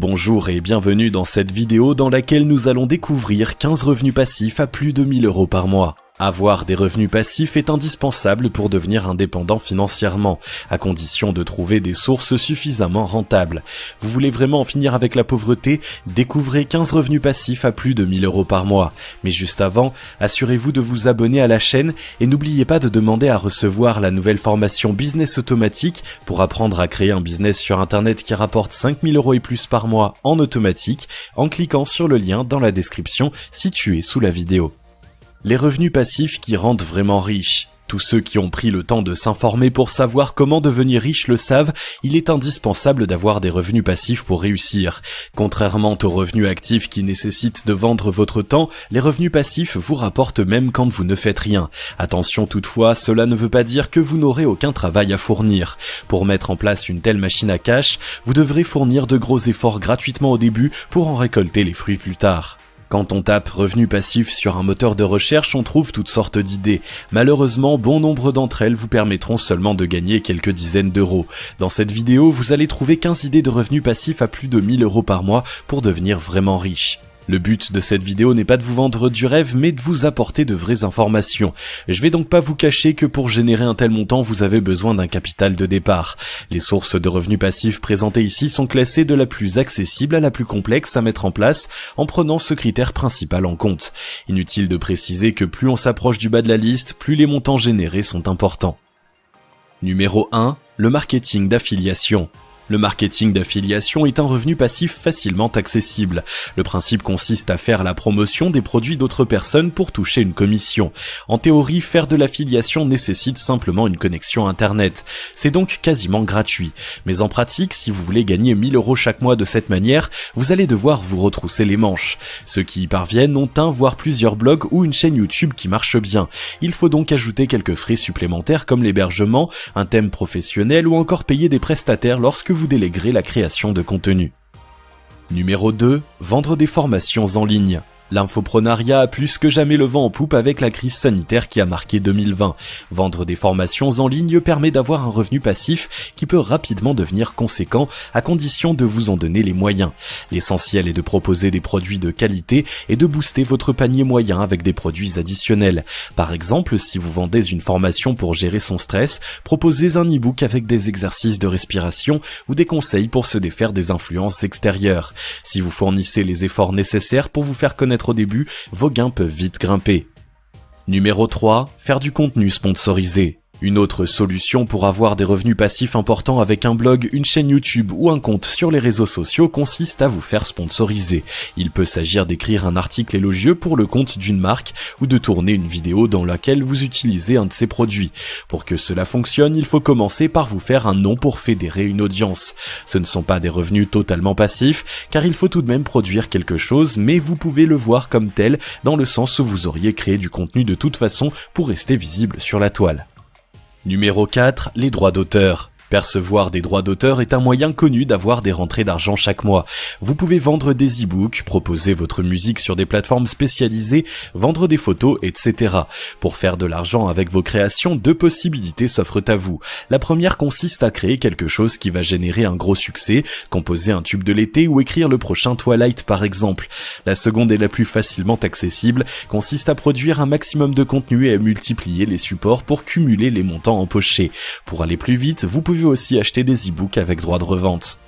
Bonjour et bienvenue dans cette vidéo dans laquelle nous allons découvrir 15 revenus passifs à plus de 1000 € par mois. Avoir des revenus passifs est indispensable pour devenir indépendant financièrement, à condition de trouver des sources suffisamment rentables. Vous voulez vraiment en finir avec la pauvreté? Découvrez 15 revenus passifs à plus de 1000 € par mois. Mais juste avant, assurez-vous de vous abonner à la chaîne et n'oubliez pas de demander à recevoir la nouvelle formation Business Automatique pour apprendre à créer un business sur internet qui rapporte 5000 € et plus par mois en automatique en cliquant sur le lien dans la description situé sous la vidéo. Les revenus passifs qui rendent vraiment riches. Tous ceux qui ont pris le temps de s'informer pour savoir comment devenir riche le savent, il est indispensable d'avoir des revenus passifs pour réussir. Contrairement aux revenus actifs qui nécessitent de vendre votre temps, les revenus passifs vous rapportent même quand vous ne faites rien. Attention toutefois, cela ne veut pas dire que vous n'aurez aucun travail à fournir. Pour mettre en place une telle machine à cash, vous devrez fournir de gros efforts gratuitement au début pour en récolter les fruits plus tard. Quand on tape revenus passifs sur un moteur de recherche, on trouve toutes sortes d'idées. Malheureusement, bon nombre d'entre elles vous permettront seulement de gagner quelques dizaines d'euros. Dans cette vidéo, vous allez trouver 15 idées de revenus passifs à plus de 1000 € par mois pour devenir vraiment riche. Le but de cette vidéo n'est pas de vous vendre du rêve, mais de vous apporter de vraies informations. Je vais donc pas vous cacher que pour générer un tel montant, vous avez besoin d'un capital de départ. Les sources de revenus passifs présentées ici sont classées de la plus accessible à la plus complexe à mettre en place, en prenant ce critère principal en compte. Inutile de préciser que plus on s'approche du bas de la liste, plus les montants générés sont importants. Numéro 1. Le marketing d'affiliation. Le marketing d'affiliation est un revenu passif facilement accessible. Le principe consiste à faire la promotion des produits d'autres personnes pour toucher une commission. En théorie, faire de l'affiliation nécessite simplement une connexion internet. C'est donc quasiment gratuit. Mais en pratique, si vous voulez gagner 1000 € chaque mois de cette manière, vous allez devoir vous retrousser les manches. Ceux qui y parviennent ont un voire plusieurs blogs ou une chaîne YouTube qui marche bien. Il faut donc ajouter quelques frais supplémentaires comme l'hébergement, un thème professionnel ou encore payer des prestataires lorsque vous déléguerez la création de contenu. Numéro 2. Vendre des formations en ligne. L'infoprenariat a plus que jamais le vent en poupe avec la crise sanitaire qui a marqué 2020. Vendre des formations en ligne permet d'avoir un revenu passif qui peut rapidement devenir conséquent à condition de vous en donner les moyens. L'essentiel est de proposer des produits de qualité et de booster votre panier moyen avec des produits additionnels. Par exemple, si vous vendez une formation pour gérer son stress, proposez un e-book avec des exercices de respiration ou des conseils pour se défaire des influences extérieures. Si vous fournissez les efforts nécessaires pour vous faire connaître au début, vos gains peuvent vite grimper. Numéro 3. Faire du contenu sponsorisé. Une autre solution pour avoir des revenus passifs importants avec un blog, une chaîne YouTube ou un compte sur les réseaux sociaux consiste à vous faire sponsoriser. Il peut s'agir d'écrire un article élogieux pour le compte d'une marque ou de tourner une vidéo dans laquelle vous utilisez un de ses produits. Pour que cela fonctionne, il faut commencer par vous faire un nom pour fédérer une audience. Ce ne sont pas des revenus totalement passifs, car il faut tout de même produire quelque chose, mais vous pouvez le voir comme tel dans le sens où vous auriez créé du contenu de toute façon pour rester visible sur la toile. Numéro 4. Les droits d'auteur. Percevoir des droits d'auteur est un moyen connu d'avoir des rentrées d'argent chaque mois. Vous pouvez vendre des e-books, proposer votre musique sur des plateformes spécialisées, vendre des photos, etc. Pour faire de l'argent avec vos créations, deux possibilités s'offrent à vous. La première consiste à créer quelque chose qui va générer un gros succès, composer un tube de l'été ou écrire le prochain Twilight par exemple. La seconde est la plus facilement accessible, consiste à produire un maximum de contenu et à multiplier les supports pour cumuler les montants empochés. Pour aller plus vite, vous pouvez aussi acheter des e-books avec droit de revente.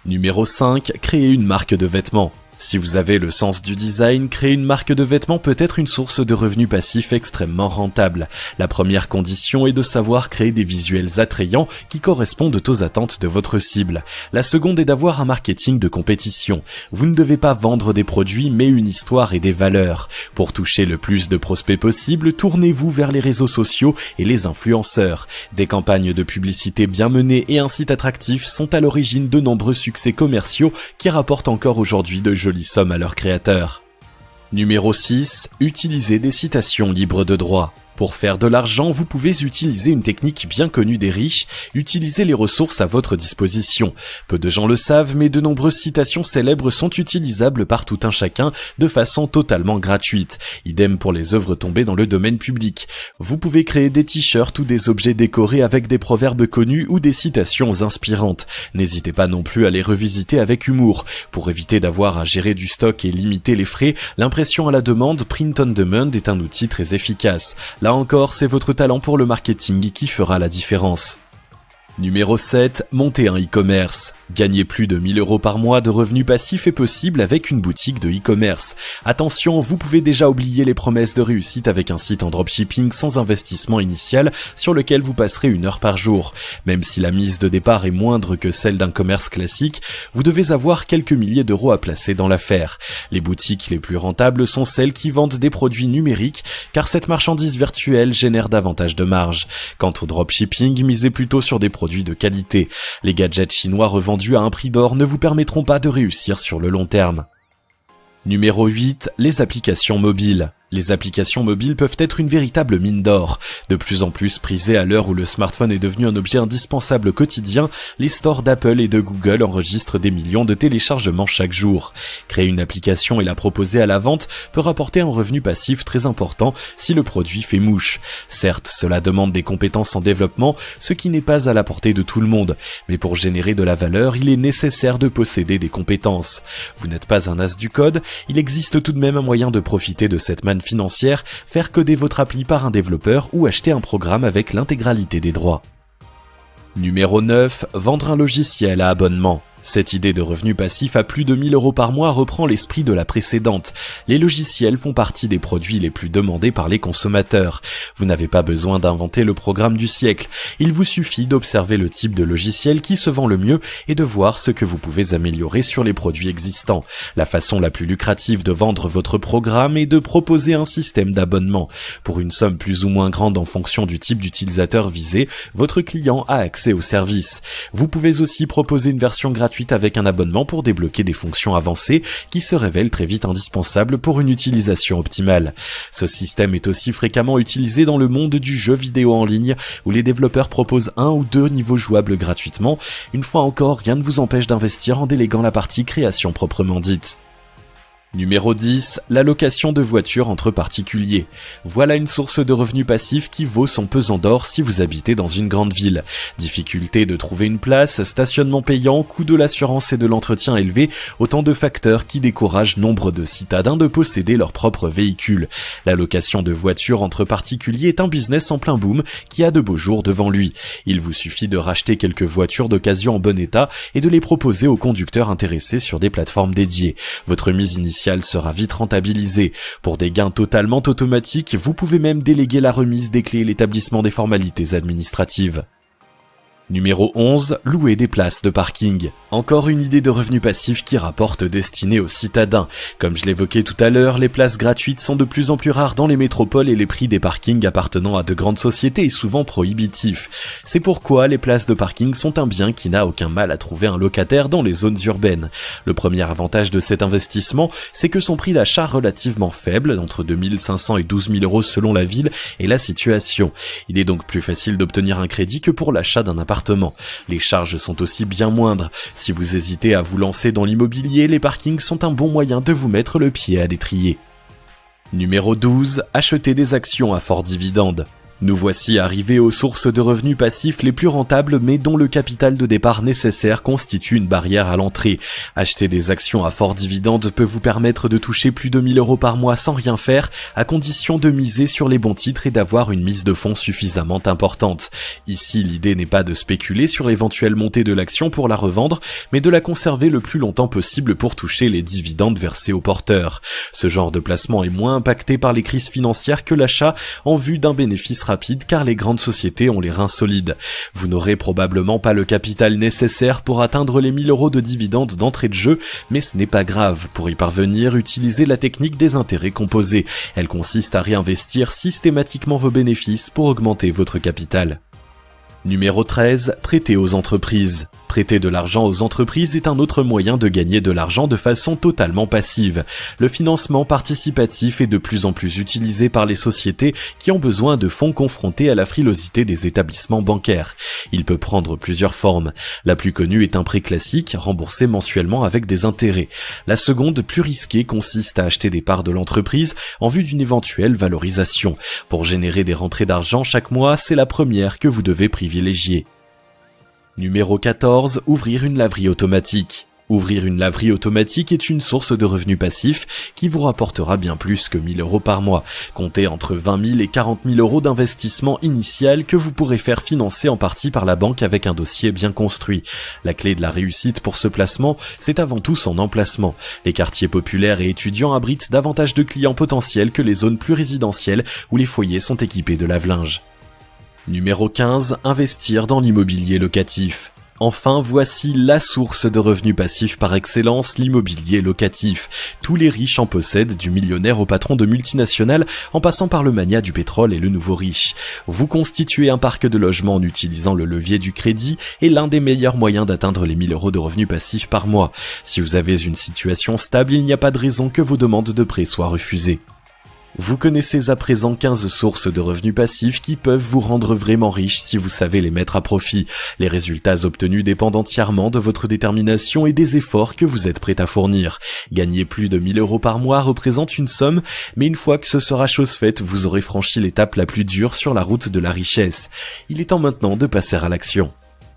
Numéro 5. Créer une marque de vêtements. Si vous avez le sens du design, créer une marque de vêtements peut être une source de revenus passifs extrêmement rentable. La première condition est de savoir créer des visuels attrayants qui correspondent aux attentes de votre cible. La seconde est d'avoir un marketing de compétition. Vous ne devez pas vendre des produits mais une histoire et des valeurs. Pour toucher le plus de prospects possible, tournez-vous vers les réseaux sociaux et les influenceurs. Des campagnes de publicité bien menées et un site attractif sont à l'origine de nombreux succès commerciaux qui rapportent encore aujourd'hui de jolies sommes à leurs créateurs. Numéro 6. Utiliser des citations libres de droit. Pour faire de l'argent, vous pouvez utiliser une technique bien connue des riches, utiliser les ressources à votre disposition. Peu de gens le savent, mais de nombreuses citations célèbres sont utilisables par tout un chacun de façon totalement gratuite. Idem pour les œuvres tombées dans le domaine public. Vous pouvez créer des t-shirts ou des objets décorés avec des proverbes connus ou des citations inspirantes. N'hésitez pas non plus à les revisiter avec humour. Pour éviter d'avoir à gérer du stock et limiter les frais, l'impression à la demande Print on Demand est un outil très efficace. Là encore, c'est votre talent pour le marketing qui fera la différence. Numéro 7, montez un e-commerce. Gagner plus de 1000 € par mois de revenus passifs est possible avec une boutique de e-commerce. Attention, vous pouvez déjà oublier les promesses de réussite avec un site en dropshipping sans investissement initial sur lequel vous passerez 1 heure par jour. Même si la mise de départ est moindre que celle d'un commerce classique, vous devez avoir quelques milliers d'euros à placer dans l'affaire. Les boutiques les plus rentables sont celles qui vendent des produits numériques car cette marchandise virtuelle génère davantage de marge. Quant au dropshipping, misez plutôt sur des produits de qualité. Les gadgets chinois revendus à un prix d'or ne vous permettront pas de réussir sur le long terme. Numéro 8, les applications mobiles. Les applications mobiles peuvent être une véritable mine d'or. De plus en plus prisées à l'heure où le smartphone est devenu un objet indispensable quotidien, les stores d'Apple et de Google enregistrent des millions de téléchargements chaque jour. Créer une application et la proposer à la vente peut rapporter un revenu passif très important si le produit fait mouche. Certes, cela demande des compétences en développement, ce qui n'est pas à la portée de tout le monde. Mais pour générer de la valeur, il est nécessaire de posséder des compétences. Vous n'êtes pas un as du code, il existe tout de même un moyen de profiter de cette manne financière, faire coder votre appli par un développeur ou acheter un programme avec l'intégralité des droits. Numéro 9, vendre un logiciel à abonnement. Cette idée de revenu passif à plus de 1000 € par mois reprend l'esprit de la précédente. Les logiciels font partie des produits les plus demandés par les consommateurs. Vous n'avez pas besoin d'inventer le programme du siècle. Il vous suffit d'observer le type de logiciel qui se vend le mieux et de voir ce que vous pouvez améliorer sur les produits existants. La façon la plus lucrative de vendre votre programme est de proposer un système d'abonnement. Pour une somme plus ou moins grande en fonction du type d'utilisateur visé, votre client a accès au service. Vous pouvez aussi proposer une version gratuite avec un abonnement pour débloquer des fonctions avancées qui se révèlent très vite indispensables pour une utilisation optimale. Ce système est aussi fréquemment utilisé dans le monde du jeu vidéo en ligne où les développeurs proposent 1 ou 2 niveaux jouables gratuitement. Une fois encore, rien ne vous empêche d'investir en déléguant la partie création proprement dite. Numéro 10, la location de voitures entre particuliers. Voilà une source de revenus passifs qui vaut son pesant d'or si vous habitez dans une grande ville. Difficulté de trouver une place, stationnement payant, coût de l'assurance et de l'entretien élevé, autant de facteurs qui découragent nombre de citadins de posséder leur propre véhicule. La location de voitures entre particuliers est un business en plein boom qui a de beaux jours devant lui. Il vous suffit de racheter quelques voitures d'occasion en bon état et de les proposer aux conducteurs intéressés sur des plateformes dédiées. Votre mise initiale sera vite rentabilisée. Pour des gains totalement automatiques, vous pouvez même déléguer la remise des clés et l'établissement des formalités administratives. Numéro 11, louer des places de parking. Encore une idée de revenu passif qui rapporte destinée aux citadins. Comme je l'évoquais tout à l'heure, les places gratuites sont de plus en plus rares dans les métropoles et les prix des parkings appartenant à de grandes sociétés est souvent prohibitif. C'est pourquoi les places de parking sont un bien qui n'a aucun mal à trouver un locataire dans les zones urbaines. Le premier avantage de cet investissement, c'est que son prix d'achat relativement faible, entre 2500 et 12 000 € selon la ville et la situation. Il est donc plus facile d'obtenir un crédit que pour l'achat d'un appartement. Les charges sont aussi bien moindres. Si vous hésitez à vous lancer dans l'immobilier, les parkings sont un bon moyen de vous mettre le pied à l'étrier. Numéro 12, acheter des actions à fort dividende. Nous voici arrivés aux sources de revenus passifs les plus rentables mais dont le capital de départ nécessaire constitue une barrière à l'entrée. Acheter des actions à fort dividende peut vous permettre de toucher plus de 1000 € par mois sans rien faire, à condition de miser sur les bons titres et d'avoir une mise de fonds suffisamment importante. Ici, l'idée n'est pas de spéculer sur l'éventuelle montée de l'action pour la revendre, mais de la conserver le plus longtemps possible pour toucher les dividendes versés aux porteurs. Ce genre de placement est moins impacté par les crises financières que l'achat en vue d'un bénéfice rapide car les grandes sociétés ont les reins solides. Vous n'aurez probablement pas le capital nécessaire pour atteindre les 1000 € de dividendes d'entrée de jeu, mais ce n'est pas grave. Pour y parvenir, utilisez la technique des intérêts composés. Elle consiste à réinvestir systématiquement vos bénéfices pour augmenter votre capital. Numéro 13, prêter aux entreprises. Prêter de l'argent aux entreprises est un autre moyen de gagner de l'argent de façon totalement passive. Le financement participatif est de plus en plus utilisé par les sociétés qui ont besoin de fonds confrontés à la frilosité des établissements bancaires. Il peut prendre plusieurs formes. La plus connue est un prêt classique, remboursé mensuellement avec des intérêts. La seconde, plus risquée, consiste à acheter des parts de l'entreprise en vue d'une éventuelle valorisation. Pour générer des rentrées d'argent chaque mois, c'est la première que vous devez privilégier. Numéro 14. Ouvrir une laverie automatique. Ouvrir une laverie automatique est une source de revenus passifs qui vous rapportera bien plus que 1 000 € par mois. Comptez entre 20 000 et 40 000 € d'investissement initial que vous pourrez faire financer en partie par la banque avec un dossier bien construit. La clé de la réussite pour ce placement, c'est avant tout son emplacement. Les quartiers populaires et étudiants abritent davantage de clients potentiels que les zones plus résidentielles où les foyers sont équipés de lave-linge. Numéro 15. Investir dans l'immobilier locatif. Enfin, voici la source de revenus passifs par excellence, l'immobilier locatif. Tous les riches en possèdent, du millionnaire au patron de multinationales, en passant par le mania du pétrole et le nouveau riche. Vous constituer un parc de logements en utilisant le levier du crédit est l'un des meilleurs moyens d'atteindre les 1 000 € de revenus passifs par mois. Si vous avez une situation stable, il n'y a pas de raison que vos demandes de prêt soient refusées. Vous connaissez à présent 15 sources de revenus passifs qui peuvent vous rendre vraiment riche si vous savez les mettre à profit. Les résultats obtenus dépendent entièrement de votre détermination et des efforts que vous êtes prêt à fournir. Gagner plus de 1 000 € par mois représente une somme, mais une fois que ce sera chose faite, vous aurez franchi l'étape la plus dure sur la route de la richesse. Il est temps maintenant de passer à l'action.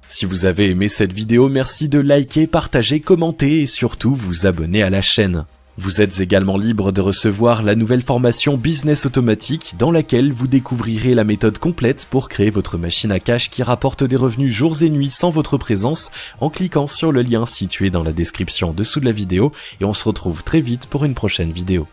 Si vous avez aimé cette vidéo, merci de liker, partager, commenter et surtout vous abonner à la chaîne. Vous êtes également libre de recevoir la nouvelle formation Business Automatique dans laquelle vous découvrirez la méthode complète pour créer votre machine à cash qui rapporte des revenus jours et nuits sans votre présence en cliquant sur le lien situé dans la description en dessous de la vidéo et on se retrouve très vite pour une prochaine vidéo.